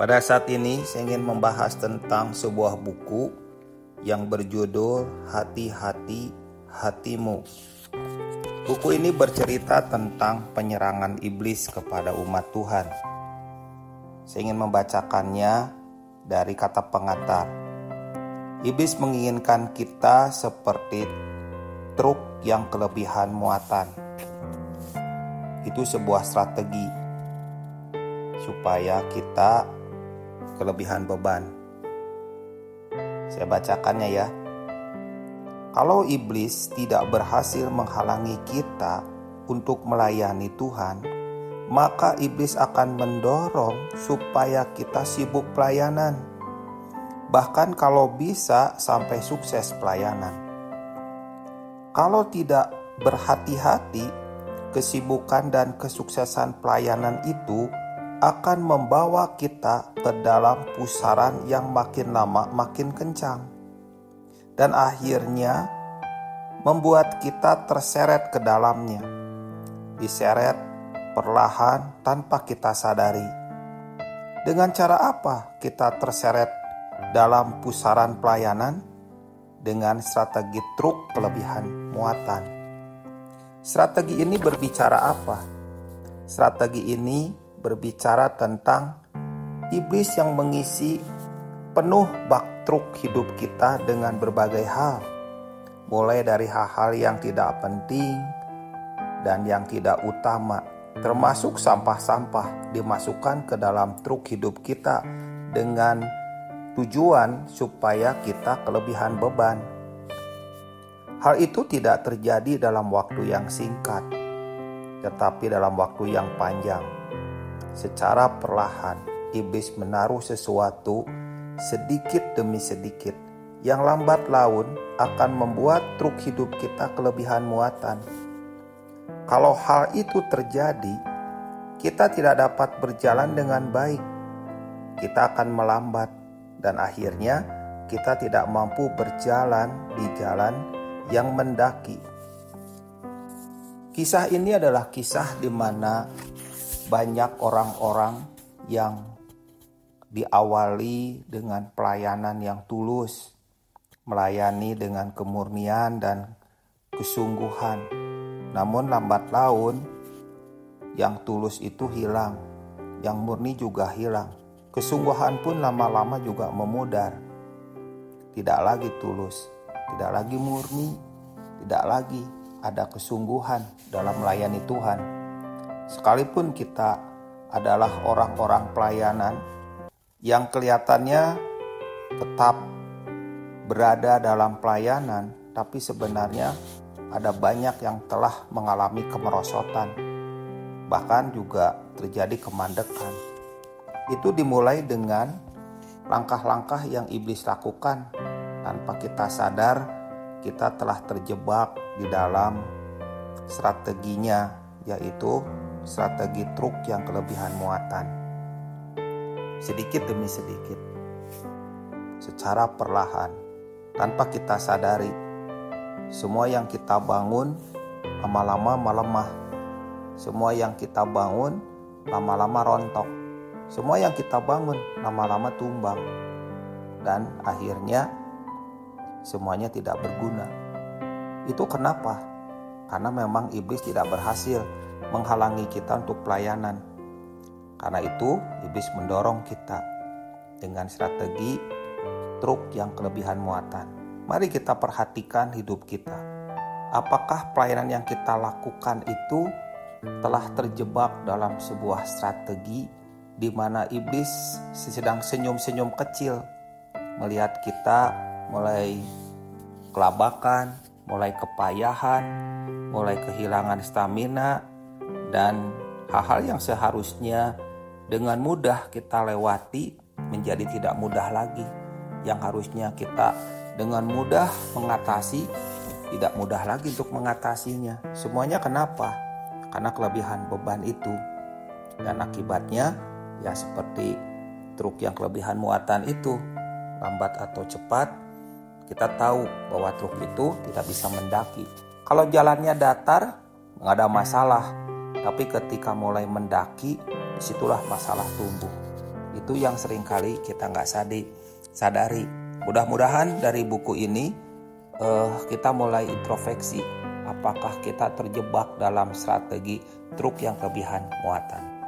Pada saat ini saya ingin membahas tentang sebuah buku yang berjudul Hati-hati Hatimu. Buku ini bercerita tentang penyerangan iblis kepada umat Tuhan. Saya ingin membacakannya dari kata pengantar. Iblis menginginkan kita seperti truk yang kelebihan muatan. Itu sebuah strategi supaya kita kelebihan beban. Saya bacakannya ya. Kalau iblis tidak berhasil menghalangi kita untuk melayani Tuhan, maka iblis akan mendorong supaya kita sibuk pelayanan. Bahkan kalau bisa sampai sukses pelayanan. Kalau tidak berhati-hati, kesibukan dan kesuksesan pelayanan itu akan membawa kita ke dalam pusaran yang makin lama makin kencang. Dan akhirnya membuat kita terseret ke dalamnya. Diseret perlahan tanpa kita sadari. Dengan cara apa kita terseret dalam pusaran pelayanan? Dengan strategi truk kelebihan muatan. Strategi ini berbicara apa? Strategi ini berbicara tentang iblis yang mengisi penuh bak truk hidup kita dengan berbagai hal. Mulai dari hal-hal yang tidak penting dan yang tidak utama, termasuk sampah-sampah dimasukkan ke dalam truk hidup kita dengan tujuan supaya kita kelebihan beban. Hal itu tidak terjadi dalam waktu yang singkat, tetapi dalam waktu yang panjang. Secara perlahan, iblis menaruh sesuatu sedikit demi sedikit yang lambat laun akan membuat truk hidup kita kelebihan muatan. Kalau hal itu terjadi, kita tidak dapat berjalan dengan baik. Kita akan melambat dan akhirnya kita tidak mampu berjalan di jalan yang mendaki. Kisah ini adalah kisah di mana banyak orang-orang yang diawali dengan pelayanan yang tulus, melayani dengan kemurnian dan kesungguhan. Namun lambat laun yang tulus itu hilang, yang murni juga hilang. Kesungguhan pun lama-lama juga memudar. Tidak lagi tulus, tidak lagi murni, tidak lagi ada kesungguhan dalam melayani Tuhan. Sekalipun kita adalah orang-orang pelayanan yang kelihatannya tetap berada dalam pelayanan, tapi sebenarnya ada banyak yang telah mengalami kemerosotan, bahkan juga terjadi kemandekan. Itu dimulai dengan langkah-langkah yang iblis lakukan. Tanpa kita sadar, kita telah terjebak di dalam strateginya, yaitu strategi truk yang kelebihan muatan. Sedikit demi sedikit, secara perlahan, tanpa kita sadari, semua yang kita bangun lama-lama melemah. Semua yang kita bangun lama-lama rontok. Semua yang kita bangun lama-lama tumbang. Dan akhirnya semuanya tidak berguna. Itu kenapa? Karena memang iblis tidak berhasil menghalangi kita untuk pelayanan. Karena itu iblis mendorong kita dengan strategi truk yang kelebihan muatan. Mari kita perhatikan hidup kita. Apakah pelayanan yang kita lakukan itu telah terjebak dalam sebuah strategi di mana iblis sedang senyum-senyum kecil melihat kita mulai kelabakan, mulai kepayahan, mulai kehilangan stamina, dan hal-hal yang seharusnya dengan mudah kita lewati menjadi tidak mudah lagi. Yang harusnya kita dengan mudah mengatasi, tidak mudah lagi untuk mengatasinya. Semuanya kenapa? Karena kelebihan beban itu. Dan akibatnya ya seperti truk yang kelebihan muatan itu, lambat atau cepat, kita tahu bahwa truk itu tidak bisa mendaki. Kalau jalannya datar, nggak ada masalah. Tapi ketika mulai mendaki, disitulah masalah tumbuh. Itu yang seringkali kita nggak sadari. Mudah-mudahan dari buku ini kita mulai introspeksi. Apakah kita terjebak dalam strategi truk yang kelebihan muatan?